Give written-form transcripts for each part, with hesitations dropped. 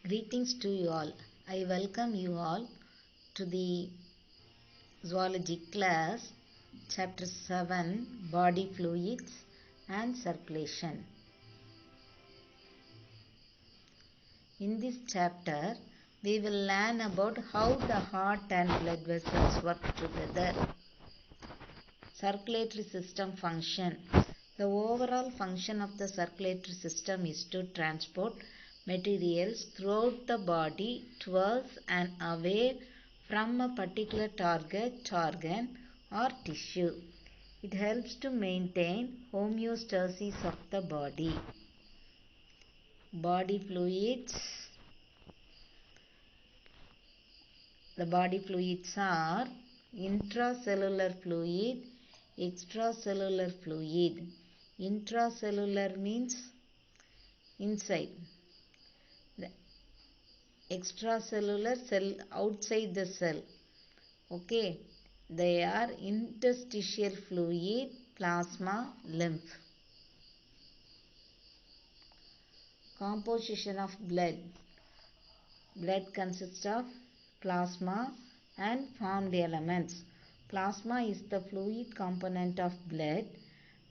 Greetings to you all. I welcome you all to the zoology class, chapter 7, body fluids and circulation. In this chapter, we will learn about how the heart and blood vessels work together. Circulatory system function. The overall function of the circulatory system is to transport materials throughout the body towards and away from a particular target, organ or tissue. It helps to maintain homeostasis of the body. Body fluids. The body fluids are intracellular fluid, extracellular fluid. Intracellular means inside. The extracellular cell outside the cell. Okay. They are interstitial fluid, plasma, lymph. Composition of blood. Blood consists of plasma and formed elements. Plasma is the fluid component of blood.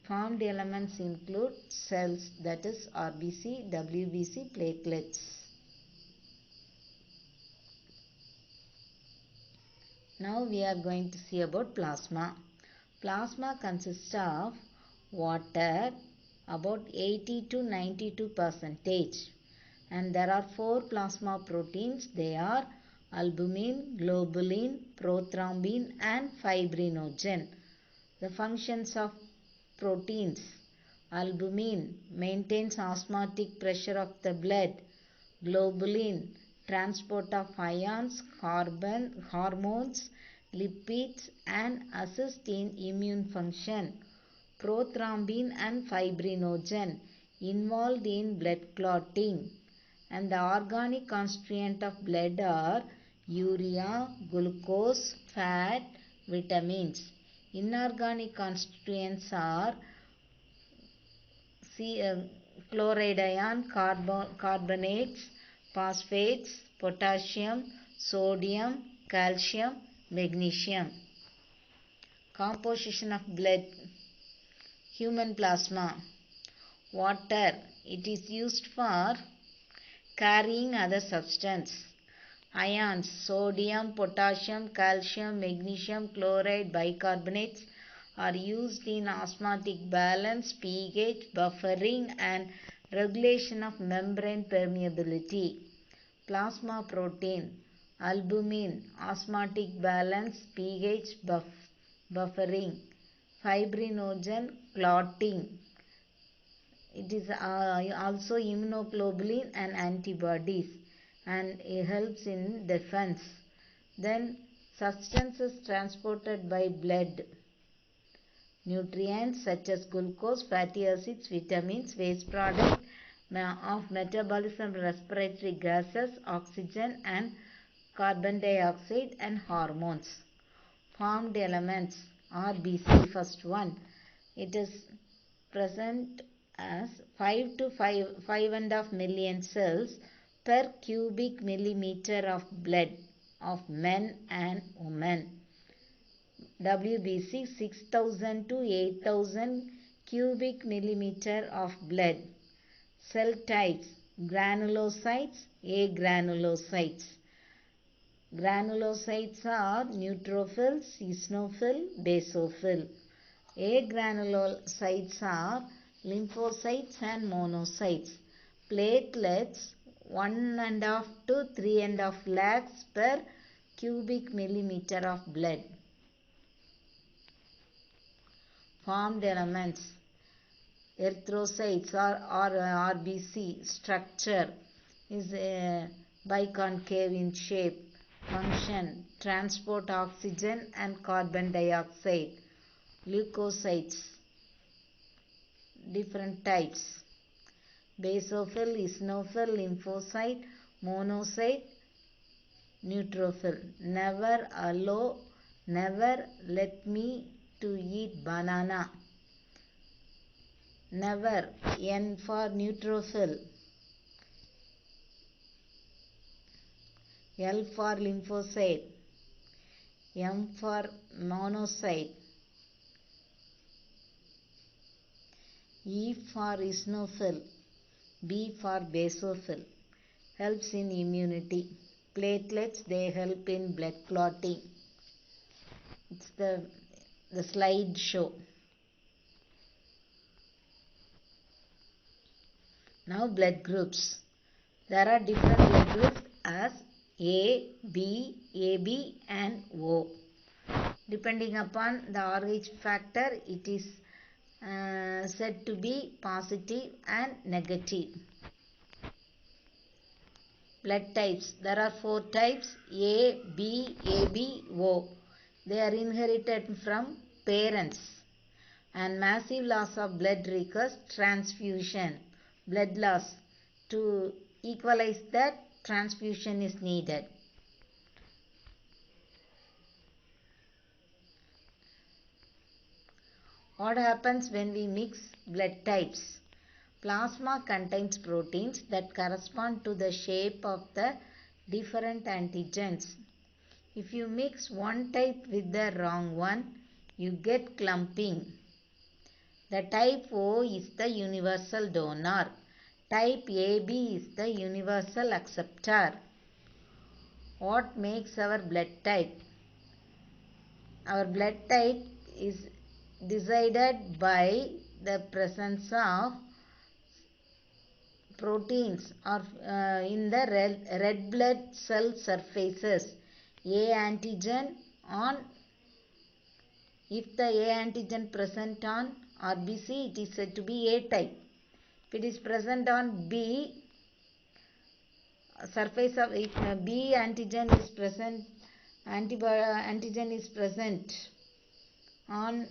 Formed elements include cells, that is RBC, WBC, platelets. Now we are going to see about plasma. Plasma consists of water, about 80 to 92%. And there are 4 plasma proteins. They are albumin, globulin, prothrombin and fibrinogen. The functions of proteins. Albumin maintains osmotic pressure of the blood. Globulin, transport of ions, hormones, lipids and assist in immune function. Prothrombin and fibrinogen involved in blood clotting. And the organic constituent of blood are urea, glucose, fat, vitamins. Inorganic constituents are chloride ion, carbonates, phosphates, potassium, sodium, calcium, magnesium. Composition of blood. Human plasma. Water. It is used for carrying other substance. Ions, sodium, potassium, calcium, magnesium, chloride, bicarbonates are used in osmotic balance, pH, buffering and regulation of membrane permeability. Plasma protein. Albumin, osmotic balance, pH, buffering. Fibrinogen, clotting. It is also immunoglobulin and antibodies and it helps in defense. Then substances transported by blood. Nutrients such as glucose, fatty acids, vitamins, waste product of metabolism, respiratory gases, oxygen and carbon dioxide and hormones. Formed elements. RBC, first one. It is present as 5 to 5.5 million cells per cubic millimeter of blood of men and women. WBC 6,000 to 8,000 cubic millimeter of blood. Cell types. Granulocytes, agranulocytes. Granulocytes are neutrophils, eosinophil, basophil. Agranulocytes are lymphocytes and monocytes. Platelets 1.5 to 3.5 lakhs per cubic millimeter of blood. Formed elements. Erythrocytes or RBC structure is biconcave in shape. Function. Transport oxygen and carbon dioxide. Leukocytes. Different types. Basophil, eosinophil, lymphocyte, monocyte, neutrophil. Never let me to eat banana. Never. N for neutrophil. L for lymphocyte, M for monocyte, E for eosinophil, B for basophil. Helps in immunity. Platelets, they help in blood clotting. It's the slide show. Now blood groups. There are different blood groups as A, B, AB and O. Depending upon the RH factor, it is said to be positive and negative. Blood types. There are 4 types: A, B, AB, O. They are inherited from parents. And massive loss of blood requires transfusion. Blood loss. To equalize that, transfusion is needed. What happens when we mix blood types? Plasma contains proteins that correspond to the shape of the different antigens. If you mix one type with the wrong one, you get clumping. The type O is the universal donor. Type AB is the universal acceptor. What makes our blood type? Our blood type is decided by the presence of proteins or in the red blood cell surfaces. A antigen on, if the A antigen present on RBC, it is said to be A type. If it is present on B surface of, if B antigen is present, antigen is present on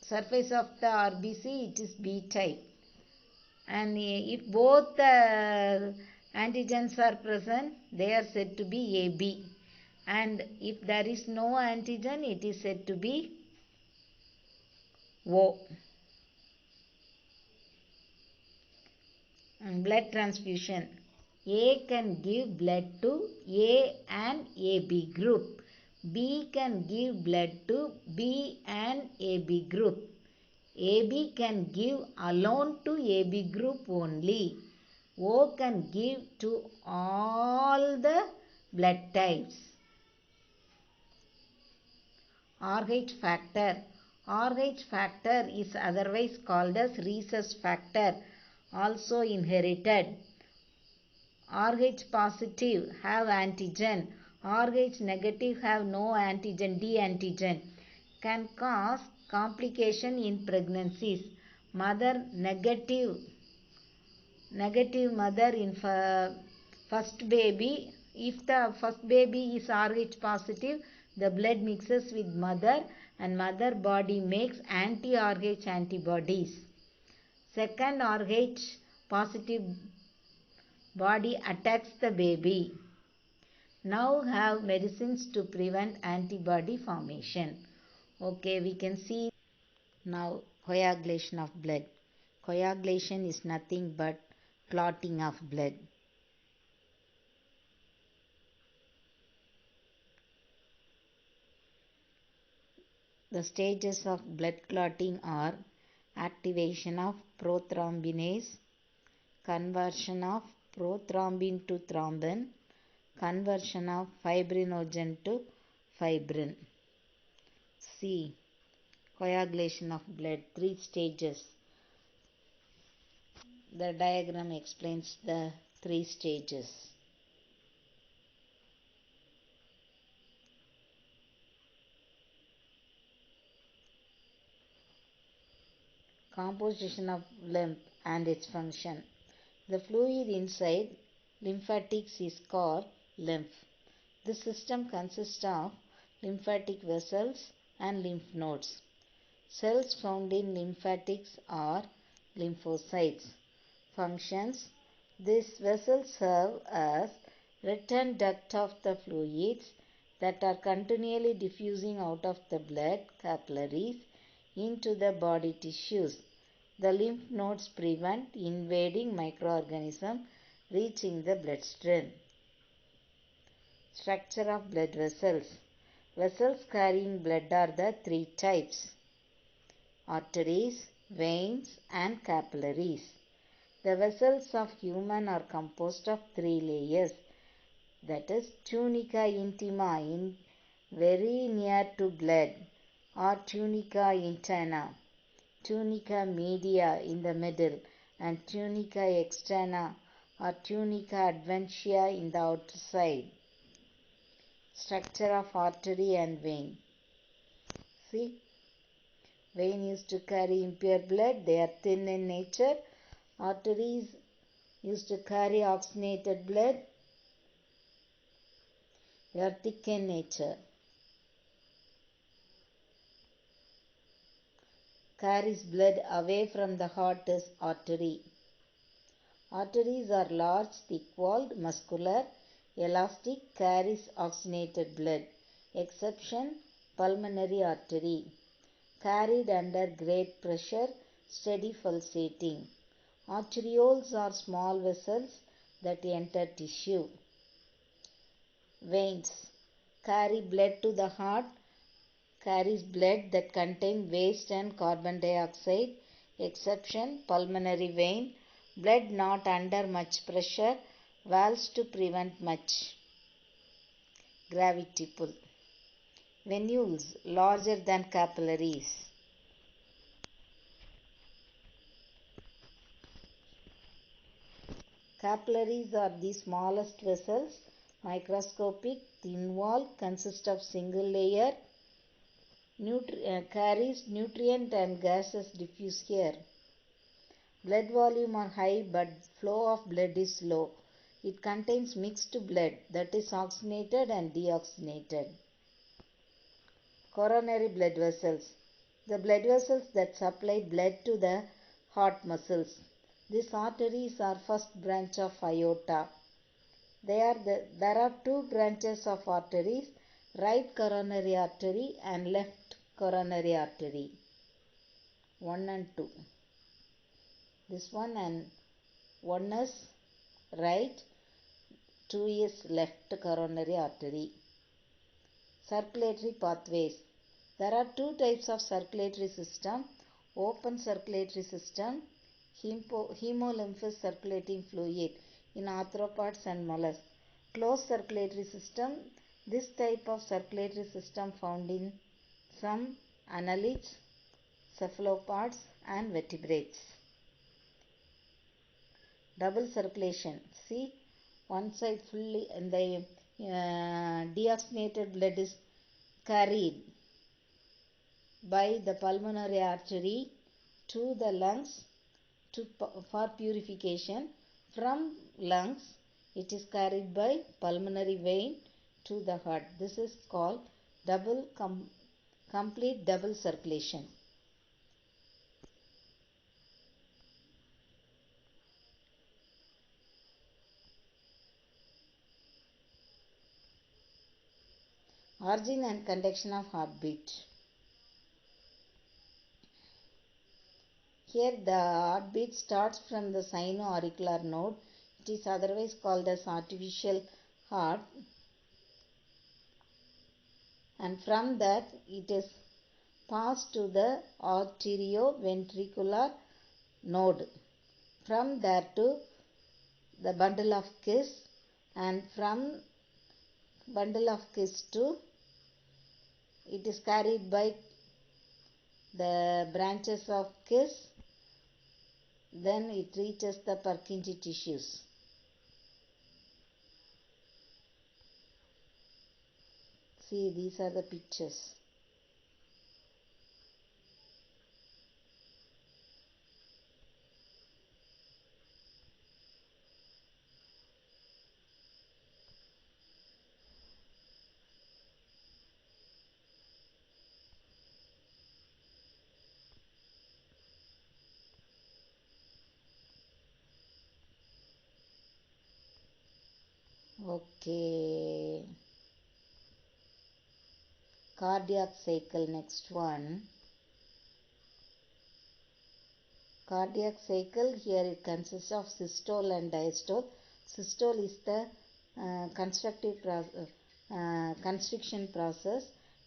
surface of the RBC, it is B type. And if both the antigens are present, they are said to be AB. And if there is no antigen, it is said to be O. And blood transfusion. A can give blood to A and AB group. B can give blood to B and AB group. AB can give alone to AB group only. O can give to all the blood types. RH factor. RH factor is otherwise called as rhesus factor, also inherited. RH positive have antigen. RH negative have no antigen, D antigen. Can cause complication in pregnancies. Mother negative mother in first baby. If the first baby is RH positive, the blood mixes with mother and mother body makes anti-RH antibodies. Second RH positive body attacks the baby. Now have medicines to prevent antibody formation. Okay, we can see now coagulation of blood. Coagulation is nothing but clotting of blood. The stages of blood clotting are activation of prothrombinase, conversion of prothrombin to thrombin, conversion of fibrinogen to fibrin. C. Coagulation of blood, 3 stages. The diagram explains the 3 stages. Composition of lymph and its function. The fluid inside lymphatics is called lymph. This system consists of lymphatic vessels and lymph nodes. Cells found in lymphatics are lymphocytes. Functions. These vessels serve as return duct of the fluids that are continually diffusing out of the blood capillaries into the body tissues. The lymph nodes prevent invading microorganisms reaching the bloodstream. Structure of blood vessels. Vessels carrying blood are the three types: arteries, veins, and capillaries. The vessels of human are composed of three layers, that is tunica intima in very near to blood, or tunica interna, tunica media in the middle, and tunica externa or tunica adventitia in the outside. Structure of artery and vein. See, vein used to carry impure blood, they are thin in nature. Arteries used to carry oxygenated blood, they are thick in nature. Carries blood away from the heart is artery. Arteries are large, thick-walled, muscular, elastic, carries oxygenated blood. Exception, pulmonary artery. Carried under great pressure, steady pulsating. Arterioles are small vessels that enter tissue. Veins carry blood to the heart, carries blood that contain waste and carbon dioxide. Exception, pulmonary vein. Blood not under much pressure, valves to prevent much gravity pull. Venules larger than capillaries. Capillaries are the smallest vessels, microscopic, thin wall, consist of single layer, carries nutrient and gases diffuse here. Blood volume are high but flow of blood is low. It contains mixed blood, that is oxygenated and deoxygenated. Coronary blood vessels. The blood vessels that supply blood to the heart muscles. These arteries are first branch of aorta. There are two branches of arteries, right coronary artery and left coronary artery. 1 and 2. This one and 1 is right, 2 is left coronary artery. Circulatory pathways. There are two types of circulatory system: open circulatory system, hemolymph circulating fluid in arthropods and mollusks. Closed circulatory system. This type of circulatory system found in some annelids, cephalopods and vertebrates. Double circulation. See, one side fully and the deoxygenated blood is carried by the pulmonary artery to the lungs for purification. From lungs it is carried by pulmonary vein to the heart. This is called complete double circulation. Origin and conduction of heartbeat. Here the heartbeat starts from the sino-auricular node. It is otherwise called as artificial heart, and from that it is passed to the arterioventricular node. From there to the bundle of Kiss, and from bundle of Kiss to it is carried by the branches of Kiss, then it reaches the Purkinje tissues. See, these are the pictures. Okay. Cardiac cycle, next one. Cardiac cycle, here it consists of systole and diastole. Systole is the constructive constriction process.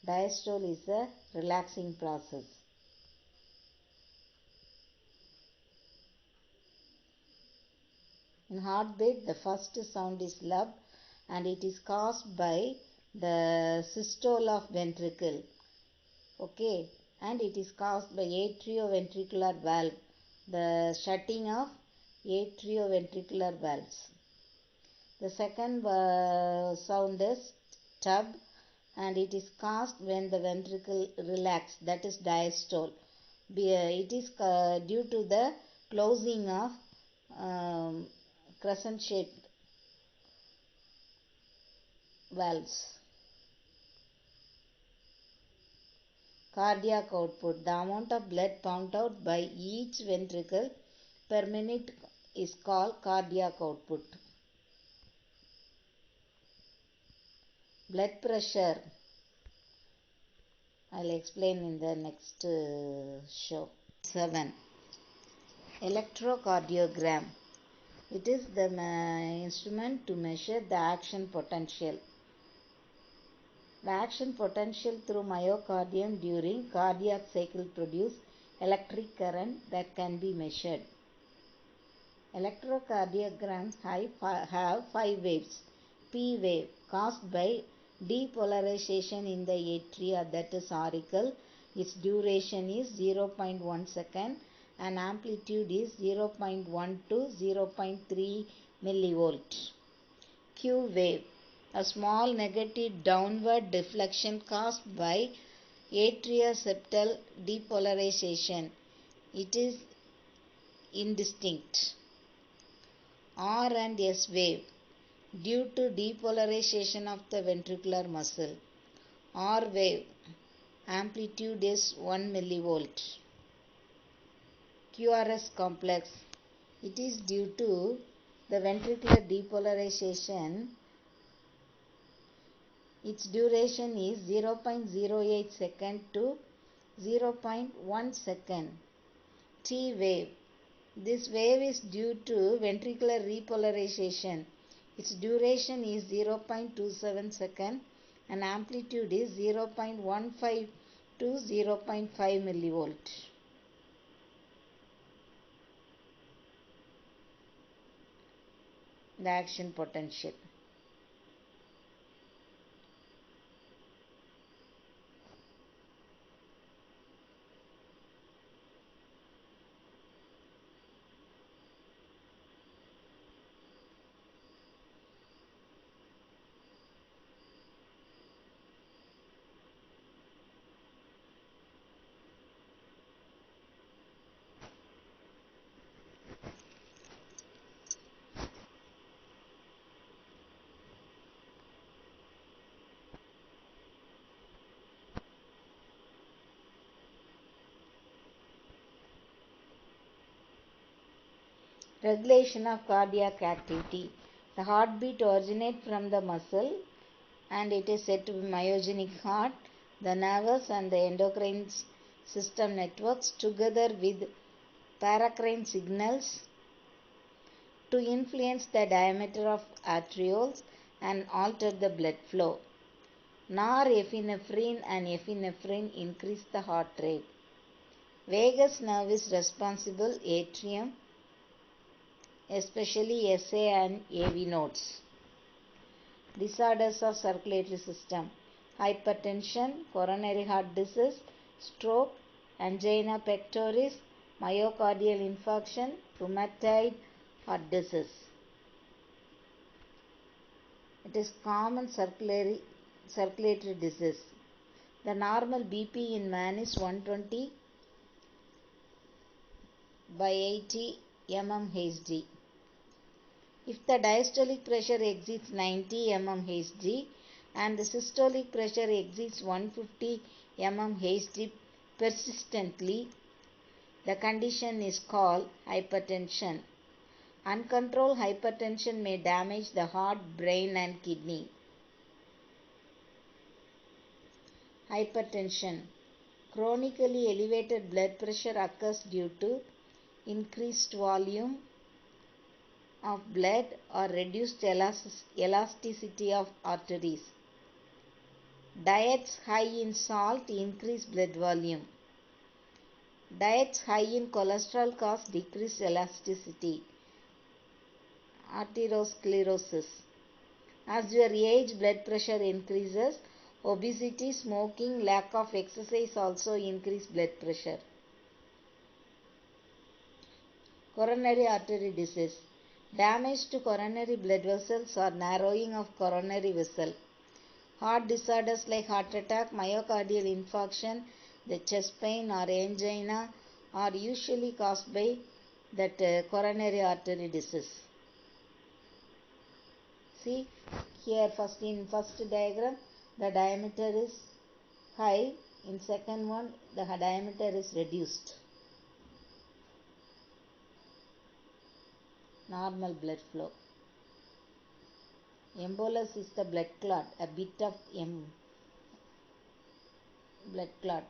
Diastole is a relaxing process. In heartbeat, the first sound is lub and it is caused by the systole of ventricle. Okay, and it is caused by atrioventricular valve, the shutting of atrioventricular valves. The second sound is tub and it is caused when the ventricle relax, that is diastole. It is due to the closing of crescent shaped valves. Cardiac output. The amount of blood pumped out by each ventricle per minute is called cardiac output. Blood pressure. I will explain in the next show. 7. Electrocardiogram. It is the instrument to measure the action potential. The action potential through myocardium during cardiac cycle produce electric current that can be measured. Electrocardiograms have 5 waves. P wave caused by depolarization in the atria, that is auricle. Its duration is 0.1 second and amplitude is 0.1 to 0.3 millivolt. Q wave, a small negative downward deflection caused by atrioseptal depolarization. It is indistinct. R and S wave, due to depolarization of the ventricular muscle. R wave, amplitude is 1 millivolt. QRS complex, it is due to the ventricular depolarization. Its duration is 0.08 second to 0.1 second. T wave, this wave is due to ventricular repolarization. Its duration is 0.27 second and amplitude is 0.15 to 0.5 millivolt. The action potential. Regulation of cardiac activity. The heartbeat originates from the muscle and it is said to be myogenic heart. The nervous and the endocrine system networks together with paracrine signals to influence the diameter of arterioles and alter the blood flow. Norepinephrine and epinephrine increase the heart rate. Vagus nerve is responsible atrium, especially SA and AV nodes. Disorders of circulatory system. Hypertension, coronary heart disease, stroke, angina pectoris, myocardial infarction, rheumatoid heart disease. It is common circulatory disease. The normal BP in man is 120 by 80 mmHg. If the diastolic pressure exceeds 90 mmHg and the systolic pressure exceeds 150 mmHg persistently, the condition is called hypertension. Uncontrolled hypertension may damage the heart, brain and kidney. Hypertension. Chronically elevated blood pressure occurs due to increased volume of blood or reduced elasticity of arteries. Diets high in salt increase blood volume. Diets high in cholesterol cause decreased elasticity. Atherosclerosis. As your age, blood pressure increases. Obesity, smoking, lack of exercise also increase blood pressure. Coronary artery disease. Damage to coronary blood vessels or narrowing of coronary vessel. Heart disorders like heart attack, myocardial infarction, the chest pain or angina are usually caused by that coronary artery disease. See here in first diagram the diameter is high, in second one the diameter is reduced. Normal blood flow. Embolus is the blood clot, a bit of blood clot.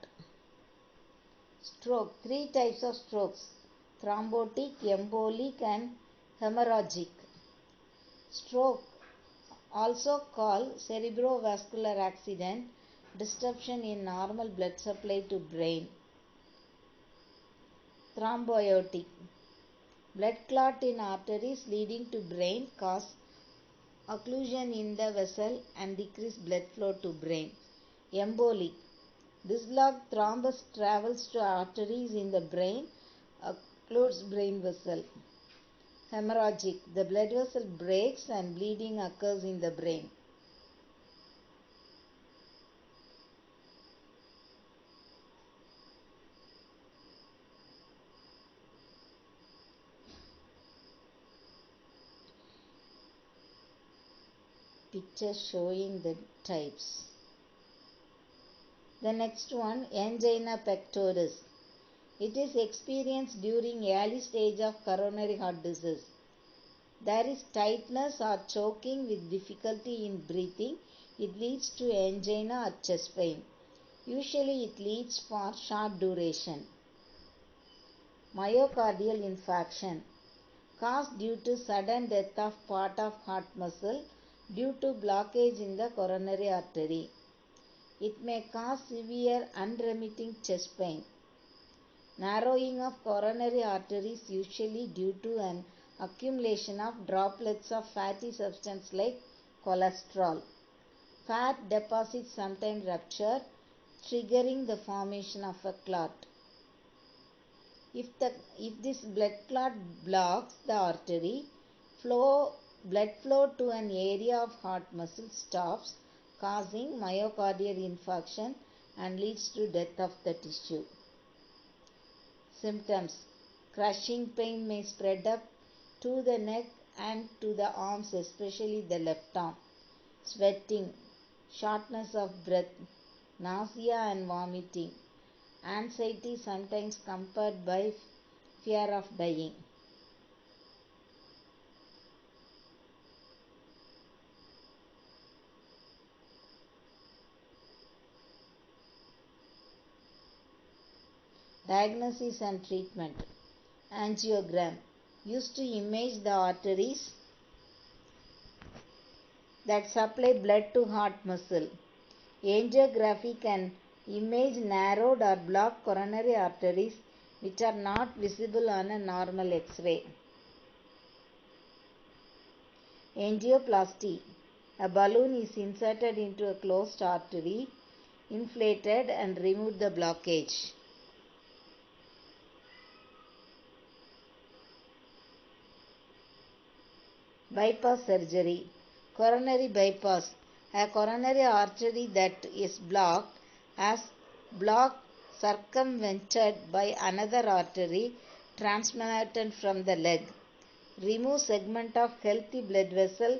Stroke. 3 types of strokes: thrombotic, embolic and hemorrhagic. Stroke, also called cerebrovascular accident, disruption in normal blood supply to brain. Thrombotic. Blood clot in arteries leading to brain cause occlusion in the vessel and decrease blood flow to brain. Embolic. Dislodged thrombus travels to arteries in the brain, occludes brain vessel. Hemorrhagic. The blood vessel breaks and bleeding occurs in the brain. Picture showing the types. The next one, angina pectoris. It is experienced during early stage of coronary heart disease. There is tightness or choking with difficulty in breathing. It leads to angina or chest pain. Usually it leads for short duration. Myocardial infarction. Caused due to sudden death of part of heart muscle due to blockage in the coronary artery. It may cause severe unremitting chest pain. Narrowing of coronary arteries usually due to an accumulation of droplets of fatty substance like cholesterol. Fat deposits sometimes rupture, triggering the formation of a clot. If this blood clot blocks the artery, blood flow to an area of heart muscle stops, causing myocardial infarction and leads to death of the tissue. Symptoms: crushing pain may spread up to the neck and to the arms, especially the left arm. Sweating, shortness of breath, nausea and vomiting. Anxiety sometimes accompanied by fear of dying. Diagnosis and treatment. Angiogram, used to image the arteries that supply blood to heart muscle. Angiography can image narrowed or blocked coronary arteries which are not visible on a normal X-ray. Angioplasty. A balloon is inserted into a closed artery, inflated and remove the blockage. Bypass surgery. Coronary bypass. A coronary artery that is blocked as blocked circumvented by another artery transmitted from the leg. Remove segment of healthy blood vessel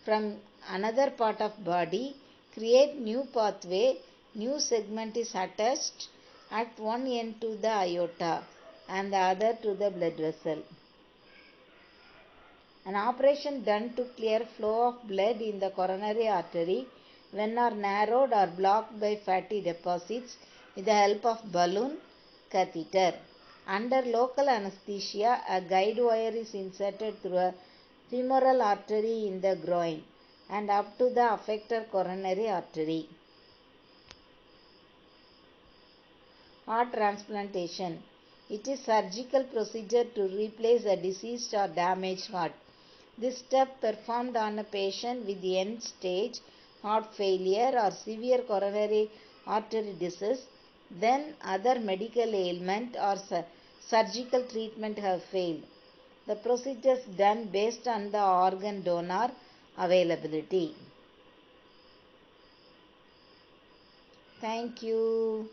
from another part of body. Create new pathway. New segment is attached at one end to the aorta and the other to the blood vessel. An operation done to clear flow of blood in the coronary artery when are narrowed or blocked by fatty deposits with the help of balloon catheter. Under local anesthesia, a guide wire is inserted through a femoral artery in the groin and up to the affected coronary artery. Heart transplantation. It is surgical procedure to replace a diseased or damaged heart. This step performed on a patient with end-stage heart failure or severe coronary artery disease, then other medical ailment or surgical treatment have failed. The procedure is done based on the organ donor availability. Thank you.